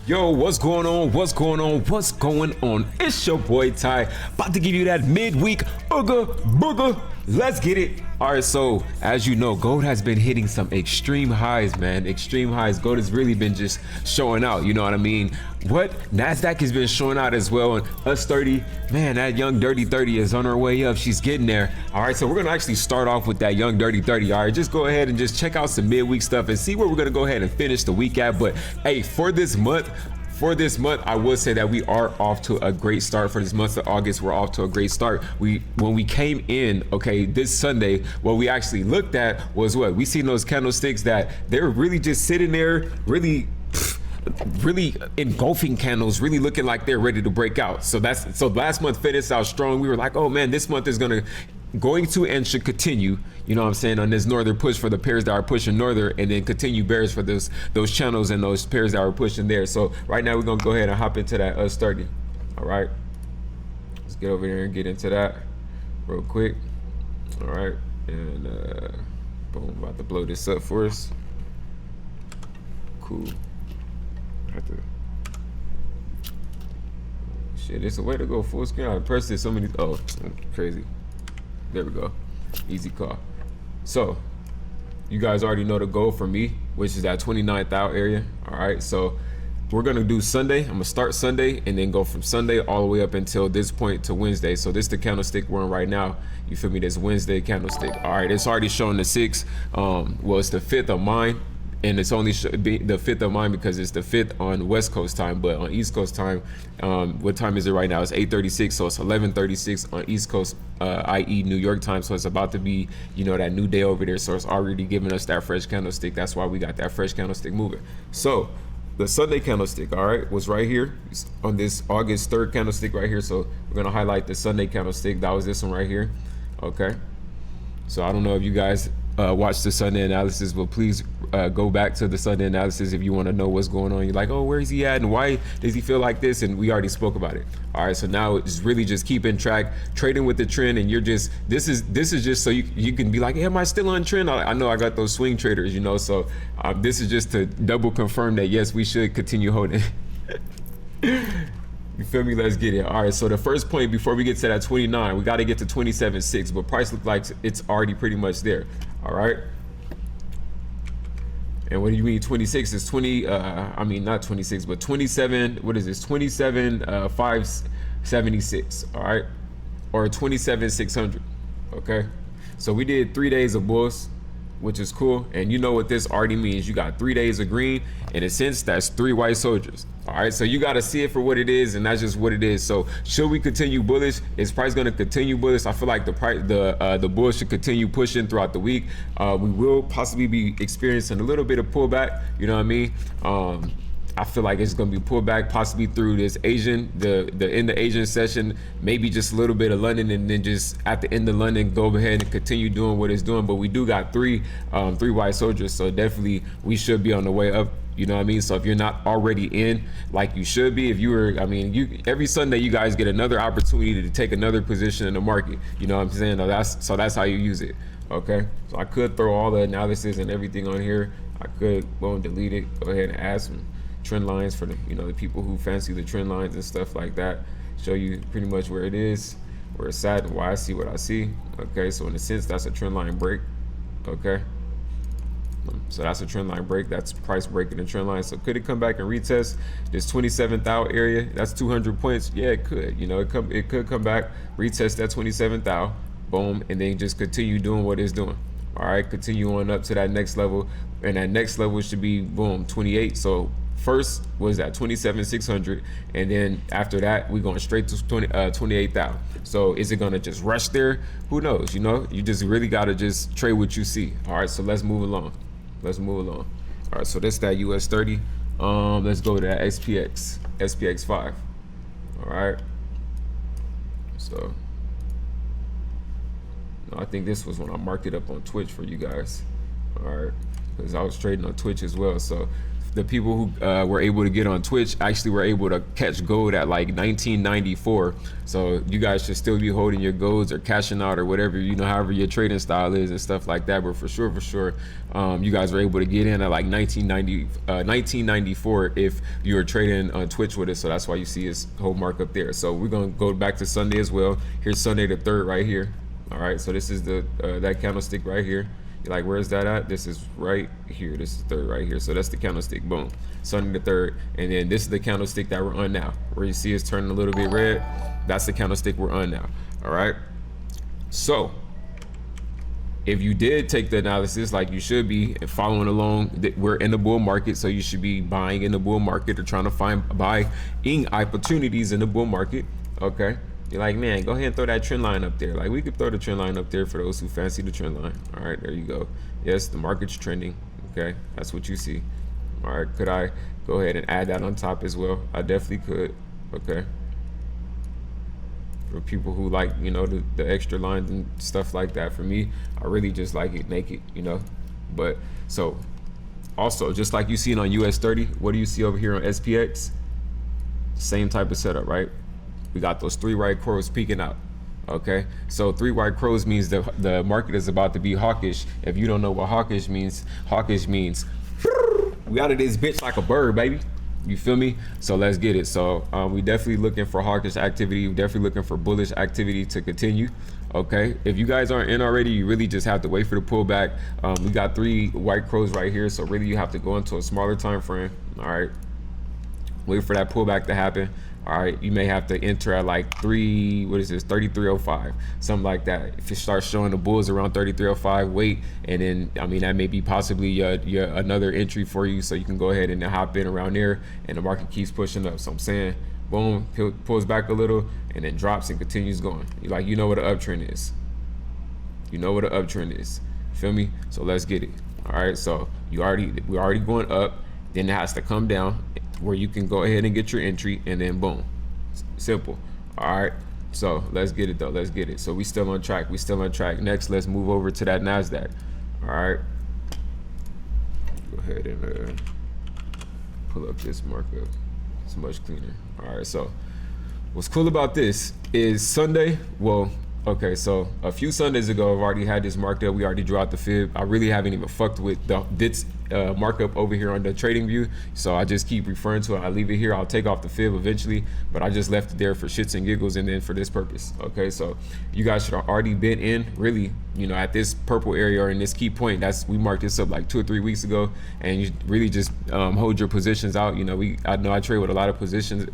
Yo, what's going on? What's going on? What's going on? It's your boy Ty, about to give you that midweek booger. Let's get it. All right, so as you know, gold has been hitting some extreme highs, man. Extreme highs. Gold has really been just showing out. You know what I mean? What Nasdaq has been showing out as well. And us 30, man, that young dirty 30 is on her way up. She's getting there. All right, so we're gonna actually start off with that young dirty 30. All right, just go ahead and just check out some midweek stuff and see where we're gonna go ahead and finish the week at. But hey, for this month, I would say that we are off to a great start. For this month of August, we're off to a great start. When we came in, okay, this Sunday, what we actually looked at was what? We seen those candlesticks that they were really just sitting there, really engulfing candles, really looking like they're ready to break out. So last month finished out strong. We were like, oh man, this month is going to and should continue, you know what I'm saying, on this northern push for the pairs that are pushing northern, and then continue bears for those channels and those pairs that are pushing there. So right now we're gonna go ahead and hop into that US 30. All right, let's get over here and get into that real quick. All right, and boom, about to blow this up for us. Cool. Have to. Shit, it's a way to go full screen. I pressed it so many. Oh, crazy. There we go. Easy call. So you guys already know the goal for me, which is that 29th out area. All right, so we're gonna do Sunday. I'm gonna start Sunday and then go from Sunday all the way up until this point to Wednesday. So this is the candlestick we're in right now. You feel me? This Wednesday candlestick. All right, it's already showing the 6. Well, it's the 5th of mine, and it's only the 5th of mine because it's the 5th on West Coast time. But on East Coast time, what time is it right now? It's 8:36, so it's 11:36 on East Coast, i.e. New York time. So it's about to be, you know, that new day over there. So it's already giving us that fresh candlestick. That's why we got that fresh candlestick moving. So the Sunday candlestick, all right, was right here on this August 3rd candlestick right here. So we're gonna highlight the Sunday candlestick. That was this one right here. Okay. So I don't know if you guys watch the Sunday analysis, but please go back to the Sunday analysis if you want to know what's going on. You're like, oh, where is he at and why does he feel like this? And we already spoke about it. All right, so now it's really just keeping track, trading with the trend, and you're just this is just so you can be like, hey, am I still on trend? I know I got those swing traders, you know. So this is just to double confirm that yes, we should continue holding. You feel me? Let's get it. All right, so the first point before we get to that 29, we got to get to 27.6, but price looks like it's already pretty much there. All right. And what do you mean 26 is 20? I mean, not 26, but 27. What is this? 27,576. All right. Or 27,600. Okay. So we did 3 days of bulls, which is cool. And you know what this already means. You got 3 days of green. In a sense, that's 3 white soldiers. All right, so you got to see it for what it is, and that's just what it is. So should we continue bullish? Is price going to continue bullish? I feel like the bulls should continue pushing throughout the week. We will possibly be experiencing a little bit of pullback. You know what I mean? I feel like it's going to be pulled back possibly through this Asian, in the Asian session, maybe just a little bit of London, and then just at the end of London, go ahead and continue doing what it's doing. But we do got three white soldiers, so definitely we should be on the way up. You know what I mean? So if you're not already in, like you should be, if you were, I mean, every Sunday you guys get another opportunity to take another position in the market. You know what I'm saying? That's how you use it. Okay. So I could throw all the analysis and everything on here. I could go and delete it. Go ahead and add some trend lines for the people who fancy the trend lines and stuff like that. Show you pretty much where it is, where it's at, and why I see what I see. Okay. So in a sense, that's a trend line break. Okay. So that's a trend line break. That's price breaking the trend line. So could it come back and retest this 27th out area? That's 200 points. Yeah, it could. You know, it could come back, retest that 27th out, boom, and then just continue doing what it's doing. All right, continue on up to that next level, and that next level should be boom 28. So first was at 27,600, and then after that we're going straight to 28,000. So is it gonna just rush there? Who knows? You know, you just really gotta just trade what you see. All right, so let's move along. All right, so that's that US 30. Let's go to that SPX 5. All right. So no, I think this was when I marked it up on Twitch for you guys. All right, because I was trading on Twitch as well. So the people who were able to get on Twitch actually were able to catch gold at like 1994. So you guys should still be holding your golds or cashing out or whatever, you know, however your trading style is and stuff like that. But for sure, you guys were able to get in at like 1994 if you were trading on Twitch with us. So that's why you see his whole mark up there. So we're gonna go back to Sunday as well. Here's Sunday the 3rd right here. All right, so this is the that candlestick right here. You're like, where's that at? This is right here. This is 3rd right here. So that's the candlestick. Boom. Sunday the 3rd. And then this is the candlestick that we're on now. Where you see it's turning a little bit red. That's the candlestick we're on now. All right. So if you did take the analysis like you should be following along, that we're in the bull market, so you should be buying in the bull market or trying to find buying opportunities in the bull market. Okay. You're like, man, go ahead and throw that trend line up there. Like, we could throw the trend line up there for those who fancy the trend line. All right, there you go. Yes, the market's trending. Okay, that's what you see. All right, could I go ahead and add that on top as well? I definitely could. Okay. For people who like, you know, the extra lines and stuff like that. For me, I really just like it naked, you know. But so also, just like you see it on US 30, what do you see over here on SPX? Same type of setup, right? We got those 3 white crows peeking out. Okay, so 3 white crows means the market is about to be hawkish. If you don't know what hawkish means we out of this bitch like a bird, baby. You feel me? So let's get it. So we definitely looking for hawkish activity. We're definitely looking for bullish activity to continue. Okay, if you guys aren't in already, you really just have to wait for the pullback. We got 3 white crows right here, so really you have to go into a smaller time frame. All right, wait for that pullback to happen. All right, you may have to enter at like 3305, something like that. If it starts showing the bulls around 3305, wait, and then I mean that may be possibly your another entry for you, so you can go ahead and hop in around there, and the market keeps pushing up. So I'm saying, boom, pulls back a little, and then drops and continues going. Like, you know what an uptrend is. You know what an uptrend is. Feel me? So let's get it. All right, so we're already going up. Then it has to come down where you can go ahead and get your entry, and then boom, simple. All right, so let's get it though. Let's get it. So we still on track. Next, let's move over to that NASDAQ. All right, go ahead and pull up this markup. It's much cleaner. All right, so what's cool about this is Sunday, well, okay, so a few Sundays ago, I've already had this marked up. We already drew out the fib. I really haven't even fucked with this markup over here on the trading view, so I just keep referring to it. I leave it here. I'll take off the fib eventually, but I just left it there for shits and giggles and then for this purpose. Okay, so you guys should have already been in, really, you know, at this purple area or in this key point. We marked this up like 2 or 3 weeks ago, and you really just hold your positions out. You know, I know I trade with a lot of positions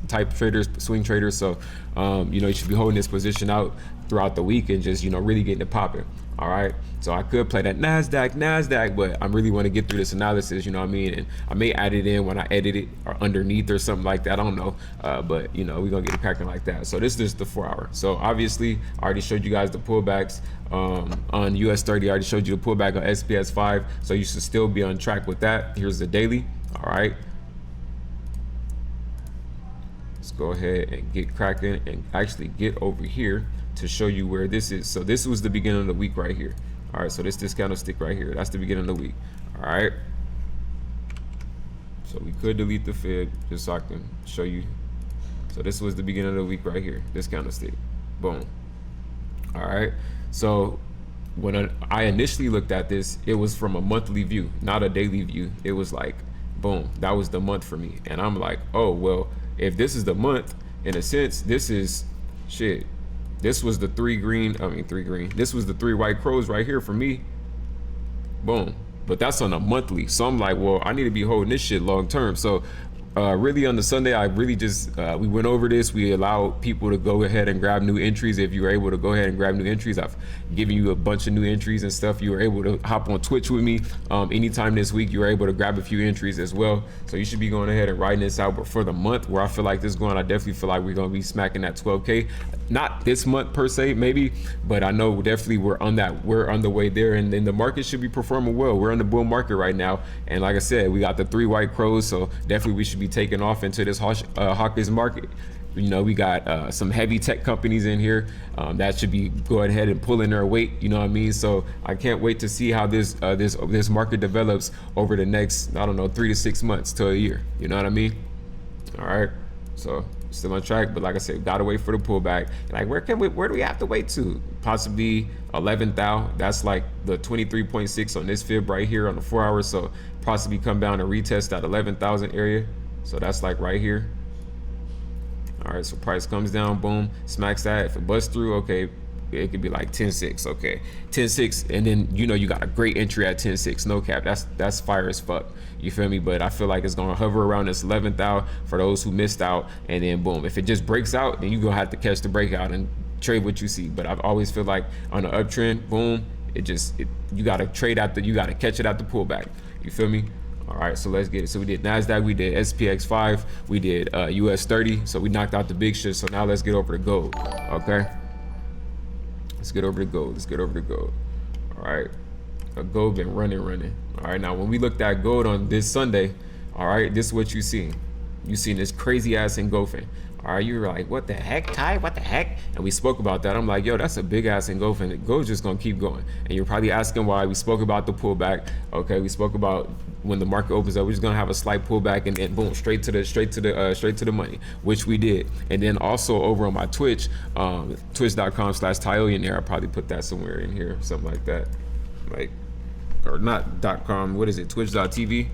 type traders, swing traders, so you know, you should be holding this position out throughout the week and just, you know, really getting it popping. All right, so I could play that NASDAQ, but I really want to get through this analysis, you know what I mean? And I may add it in when I edit it or underneath or something like that. I don't know, but you know, we're gonna get it cracking like that. So this is the 4 hour. So obviously, I already showed you guys the pullbacks on US 30. I already showed you the pullback on SPS 5. So you should still be on track with that. Here's the daily. All right. Let's go ahead and get cracking and actually get over here to show you where this is. So this was the beginning of the week right here. All right, so this candlestick right here, that's the beginning of the week. All right, so we could delete the fib just so I can show you. So this was the beginning of the week right here, this candlestick. Boom. All right, so when I initially looked at this, it was from a monthly view, not a daily view. It was like, boom, that was the month for me. And I'm like, oh, well, if this is the month, in a sense, this is shit. This was the 3 green. This was the 3 white crows right here for me. Boom. But that's on a monthly. So I'm like, well, I need to be holding this shit long term. So really on the Sunday, I really just, we went over this. We allowed people to go ahead and grab new entries. If you were able to go ahead and grab new entries, I've given you a bunch of new entries and stuff. You were able to hop on Twitch with me anytime this week. You were able to grab a few entries as well. So you should be going ahead and writing this out. But for the month where I feel like this is going, I definitely feel like we're going to be smacking that 12K. Not this month per se, maybe, but I know definitely we're on the way there, and then the market should be performing well. We're in the bull market right now, and like I said, we got the 3 white crows, so definitely we should be taking off into this hawkish market. You know, we got some heavy tech companies in here that should be going ahead and pulling their weight. You know what I mean? So I can't wait to see how this market develops over the next, I don't know, 3 to 6 months to a year. You know what I mean? All right. So still on track, but like I said, gotta wait for the pullback. Like where do we have to wait to? Possibly 11,000. That's like the 23.6 on this fib right here on the 4 hours. So possibly come down and retest that 11,000 area. So that's like right here. All right, so price comes down, boom, smacks that. If it busts through, okay, it could be like 10.6, okay, 10.6, and then you know you got a great entry at 10.6, no cap. That's fire as fuck. You feel me? But I feel like it's gonna hover around this 11,000 for those who missed out, and then boom, if it just breaks out, then you gonna have to catch the breakout and trade what you see. But I've always feel like on the uptrend, boom, you gotta you gotta catch it at the pullback. You feel me? All right, so let's get it. So we did NASDAQ, we did SPX 5, we did US 30. So we knocked out the big shit. So now let's get over to gold. Okay. Let's get over to gold. Let's get over to gold. All right. Gold been running. All right. Now, when we looked at gold on this Sunday, all right, this is what you see. You seen this crazy ass engulfing. All right, you were like, what the heck, Ty? What the heck? And we spoke about that. I'm like, yo, that's a big ass engulfing. Gold's just gonna keep going. And you're probably asking why. We spoke about the pullback. Okay, we spoke about when the market opens up, we're just gonna have a slight pullback and then boom, straight to the money, which we did. And then also over on my Twitch, twitch.com/Tyllionaire. I'll probably put that somewhere in here, something like that, like, or not .com. What is it? Twitch.tv.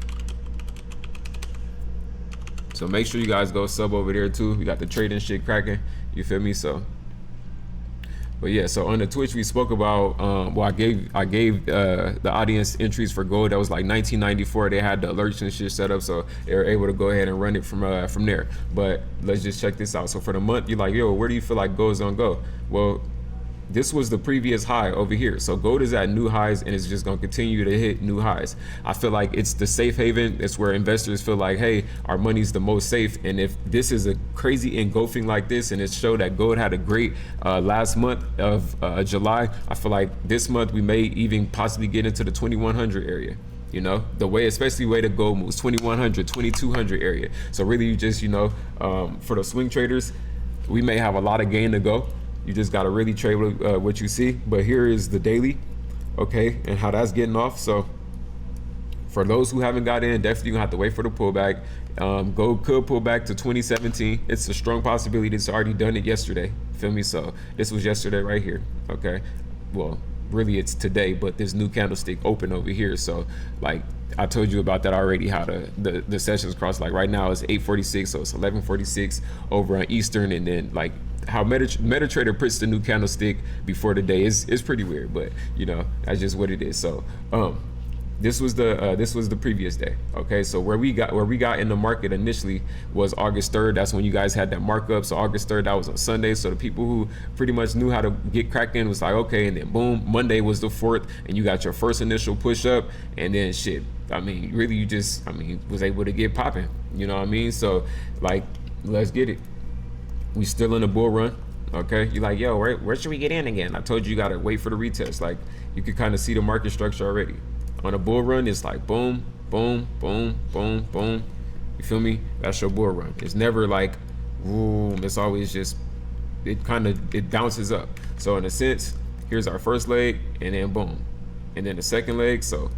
So make sure you guys go sub over there too. We got the trading shit cracking. You feel me? So, but yeah. So on the Twitch we spoke about. Well, I gave the audience entries for gold. That was like 1994. They had the alerts and shit set up, so they were able to go ahead and run it from there. But let's just check this out. So for the month, you're like, yo, where do you feel like gold's gonna go? Well, this was the previous high over here. So gold is at new highs and it's just gonna continue to hit new highs. I feel like it's the safe haven. It's where investors feel like, hey, our money's the most safe. And if this is a crazy engulfing like this, and it showed that gold had a great last month of July, I feel like this month we may even possibly get into the 2100 area. You know, the way, especially way the gold moves, 2100, 2200 area. So really you just, you know, for the swing traders, we may have a lot of gain to go. You just got to really trade with what you see. But here is the daily, okay, and how that's getting off. So for those who haven't got in, definitely gonna have to wait for the pullback. Gold could pull back to 2017. It's a strong possibility. It's already done it yesterday. Feel me? So this was yesterday right here, okay? Well, really it's today, but this new candlestick open over here. So like I told you about that already, how the sessions cross. Like right now it's 8:46, so it's 11:46 over on Eastern, and then like how MetaTrader puts the new candlestick before the day is pretty weird, but you know, that's just what it is. So this was the previous day. Okay, so where we got in the market initially was August 3rd. That's when you guys had that markup. So August 3rd, that was on Sunday. So the people who pretty much knew how to get cracking was like, okay, and then boom, Monday was the 4th, and you got your first initial push up, and then shit, I mean, really you just, I mean, was able to get popping, you know what I mean? So like, let's get it. We still in a bull run. Okay, you're like, yo, where should we get in again? I told you, you gotta wait for the retest. Like, you can kind of see the market structure already. On a bull run, it's like boom, boom, boom, boom, boom. You feel me? That's your bull run. It's never like boom. It's always just, it bounces up. So in a sense, here's our first leg, and then boom, and then the second leg. So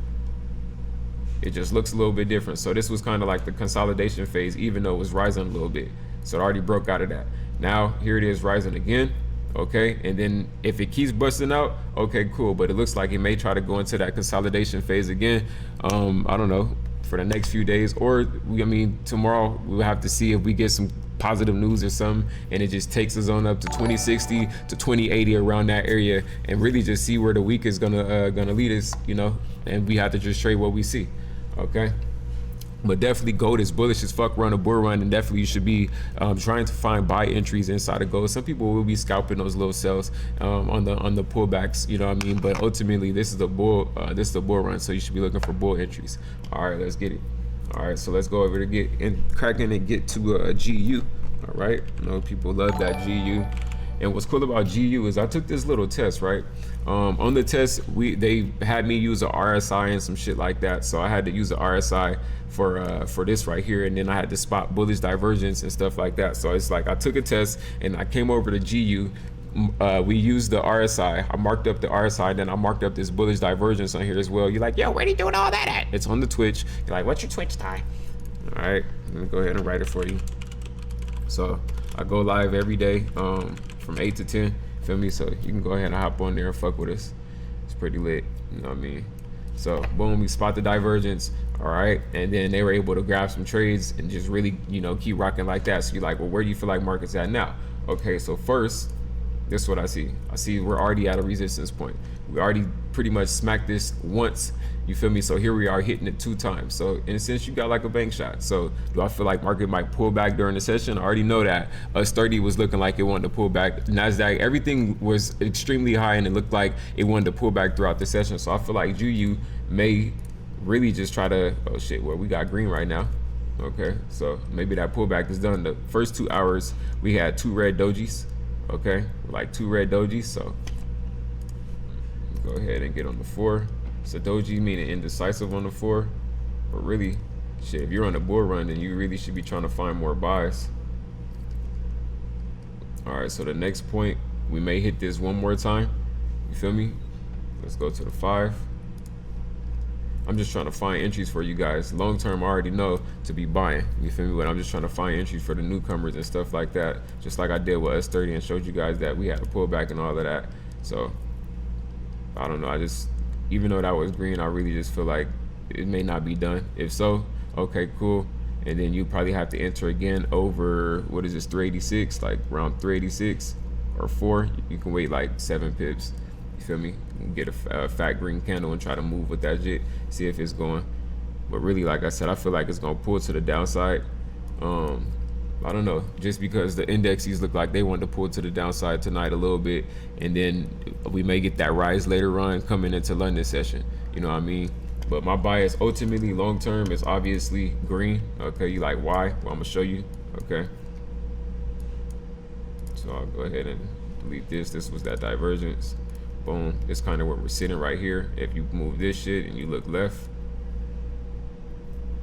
it just looks a little bit different. So this was kind of like the consolidation phase, even though it was rising a little bit. So it already broke out of that. Now here it is rising again. Okay, and then if it keeps busting out, okay, cool, but it looks like it may try to go into that consolidation phase again. I don't know, for the next few days, or I mean tomorrow we'll have to see if we get some positive news or something, and it just takes us on up to 2060 to 2080, around that area, and really just see where the week is gonna lead us, you know, and we have to just trade what we see. Okay, but definitely gold is bullish as fuck. Run a bull run, and definitely you should be trying to find buy entries inside of gold. Some people will be scalping those little sells on the pullbacks, you know what I mean? But ultimately this is the bull run, so you should be looking for bull entries. All right, let's get it. All right, so let's go over to get in cracking and get to GU. All right, I know people love that GU. And what's cool about GU is I took this little test, right? On the test, they had me use a RSI and some shit like that. So I had to use the RSI for this right here, and then I had to spot bullish divergence and stuff like that. So it's like I took a test and I came over to GU. We used the RSI. I marked up the RSI, then I marked up this bullish divergence on here as well. You're like, yo, where are you doing all that at? It's on the Twitch. You're like, what's your Twitch time? All right, let me go ahead and write it for you. So I go live every day from 8 to 10. Feel me? So you can go ahead and hop on there and fuck with us. It's pretty lit. You know what I mean? So boom, we spot the divergence. All right, and then they were able to grab some trades and just really, you know, keep rocking like that. So you're like, well, where do you feel like market's at now? Okay, so first, this is what I see. I see we're already at a resistance point. We already pretty much smacked this once. You feel me? So here we are hitting it 2 times. So in a sense, you got like a bank shot. So do I feel like market might pull back during the session? I already know that. US 30 was looking like it wanted to pull back. NASDAQ, everything was extremely high and it looked like it wanted to pull back throughout the session. So I feel like GU may really just try to, oh shit, well, we got green right now. Okay, so maybe that pullback is done. The first 2 hours, we had 2 red dojis. Okay, like 2 red dojis. So go ahead and get on the 4. So doji meaning indecisive on the 4, but really, shit, if you're on a bull run, then you really should be trying to find more buys. All right, so the next point, we may hit this one more time. You feel me? Let's go to the 5. I'm just trying to find entries for you guys. Long term, I already know to be buying. You feel me? But I'm just trying to find entries for the newcomers and stuff like that. Just like I did with S30 and showed you guys that we had a pullback and all of that. So I don't know. I just, even though that was green, I really just feel like it may not be done. If so, okay, cool. And then you probably have to enter again over, what is this, 386, like around 386 or 4. You can wait like 7 pips. You feel me? Get a fat green candle and try to move with that shit, see if it's going. But really, like I said, I feel like it's gonna pull to the downside. I don't know, just because the indexes look like they want to pull to the downside tonight a little bit, and then we may get that rise later on coming into London session. You know what I mean? But my bias ultimately long term is obviously green. Okay, you like why? Well, I'm gonna show you. Okay, so I'll go ahead and delete this. This was that divergence. Boom. It's kind of where we're sitting right here. If you move this shit and you look left,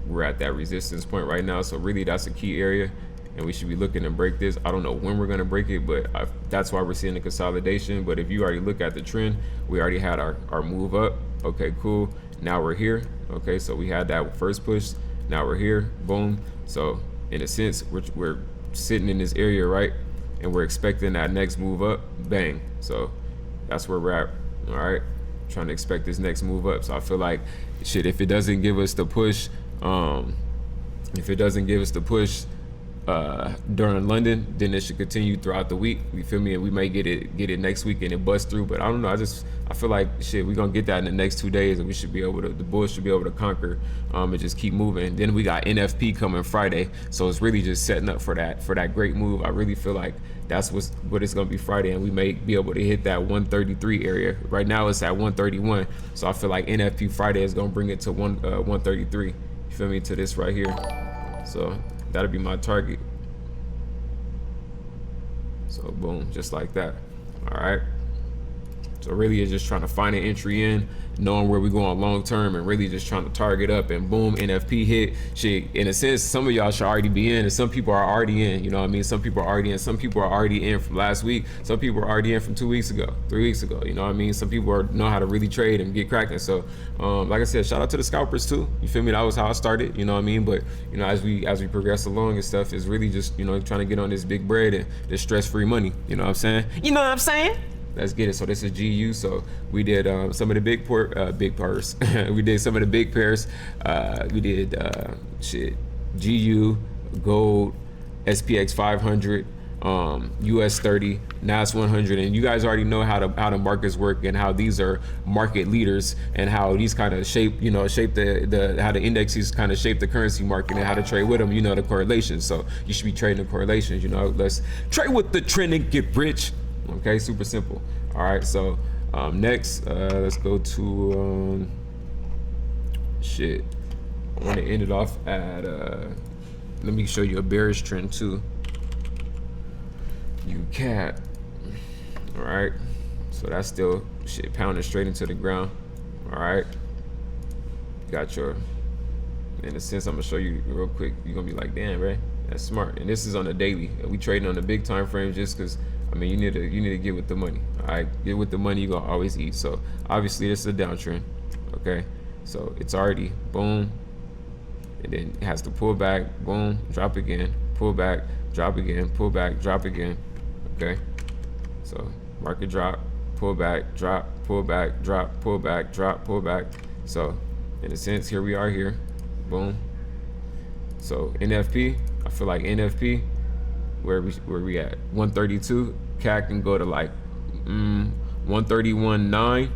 we're at that resistance point right now. So really, that's a key area, and we should be looking to break this. I don't know when we're gonna break it, but that's why we're seeing the consolidation. But if you already look at the trend, we already had our move up. Okay, cool. Now we're here. Okay, so we had that first push. Now we're here. Boom. So in a sense, we're sitting in this area, right? And we're expecting that next move up. Bang. So that's where we're at. All right, trying to expect this next move up. So I feel like shit, if it doesn't give us the push, during London, then it should continue throughout the week. You feel me? And we may get it next week and it bust through. But I don't know. I feel like shit, we're gonna get that in the next 2 days, and we should be able to, the bulls should be able to conquer and just keep moving. Then we got NFP coming Friday, so it's really just setting up for that great move. I really feel like that's what it's gonna be Friday, and we may be able to hit that 133 area. Right now it's at 131, so I feel like NFP Friday is gonna bring it to 133. You feel me? To this right here. So that'll be my target. So boom, just like that. All right. So really it's just trying to find an entry in, knowing where we're going long term, and really just trying to target up, and boom, NFP hit. Shit, in a sense, some of y'all should already be in, and some people are already in. You know what I mean? Some people are already in. Some people are already in from last week. Some people are already in from 2 weeks ago, 3 weeks ago. You know what I mean? Some people know how to really trade and get cracking. So like I said, shout out to the scalpers too. You feel me? That was how I started. You know what I mean? But you know, as we progress along and stuff, it's really just, you know, trying to get on this big bread and this stress-free money. You know what I'm saying? You know what I'm saying? Let's get it. So this is GU. So we did some of the big pairs. We did some of the big pairs. We did GU, gold, SPX 500, US 30, NAS 100, and you guys already know how the markets work, and how these are market leaders, and how these kind of shape the how the indexes kind of shape the currency market, and how to trade with them. You know, the correlations. So you should be trading the correlations. You know, let's trade with the trend and get rich. Okay, super simple. All right, so next, let's go to shit. I want to end it off at let me show you a bearish trend too. You cat. All right, so that's still shit pounding straight into the ground. All right, got your, in a sense, I'm gonna show you real quick. You're gonna be like, damn, right? That's smart. And this is on the daily. We trading on the big time frame just because, I mean, you need to get with the money. All right, get with the money. You're gonna always eat. So obviously this is a downtrend. Okay, so it's already boom, and then it has to pull back, boom, drop again, pull back, drop again, pull back, drop again. Okay, so market drop, pull back, drop, pull back, drop, pull back, drop, pull back. So in a sense, here we are here, boom. So NFP, I feel like NFP, where we at 132, CAC can go to like 131.9.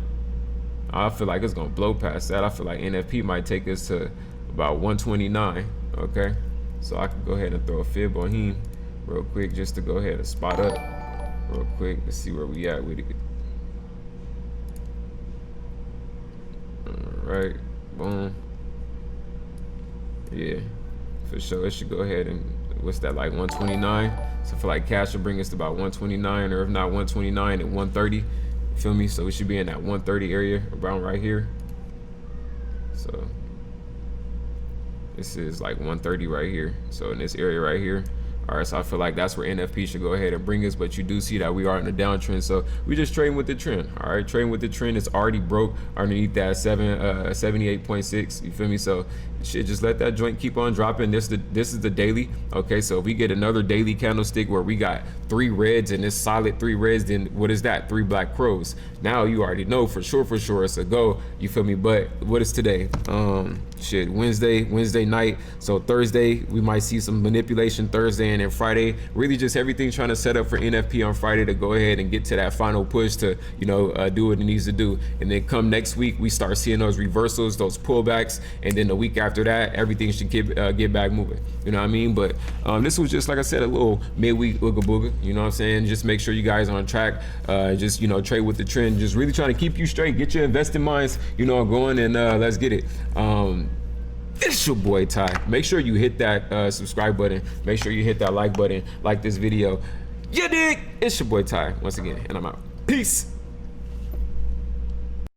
I feel like it's gonna blow past that. I feel like NFP might take us to about 129. Okay, so I can go ahead and throw a fib on him real quick just to go ahead and spot up real quick. Let's see where we at with it. All right, boom. Yeah, for sure. It should go ahead and, what's that, like 129? So I feel like cash will bring us to about 129, or if not 129 and 130. Feel me? So we should be in that 130 area around right here. So this is like 130 right here. So in this area right here. All right, so I feel like that's where NFP should go ahead and bring us, but you do see that we are in a downtrend, so we just trading with the trend. All right, trading with the trend. It's already broke underneath that 78.6. You feel me? So shit, just let that joint keep on dropping. This is the daily. Okay, so if we get another daily candlestick where we got 3 reds and this solid 3 reds, then what is that? 3 black crows. Now you already know for sure it's a go. You feel me? But what is today? Shit, Wednesday night. So Thursday we might see some manipulation Thursday, and then Friday really just everything trying to set up for NFP on Friday to go ahead and get to that final push to, you know, do what it needs to do. And then come next week we start seeing those reversals, those pullbacks, and then the week after that everything should get back moving. You know what I mean? But this was just, like I said, a little midweek ooga booga. You know what I'm saying? Just make sure you guys are on track. Just, you know, trade with the trend. Just really trying to keep you straight, get your investing minds, you know, going, and let's get it. It's your boy Ty. Make sure you hit that subscribe button. Make sure you hit that like button. Like this video. You dig? It's your boy Ty once again, and I'm out. Peace.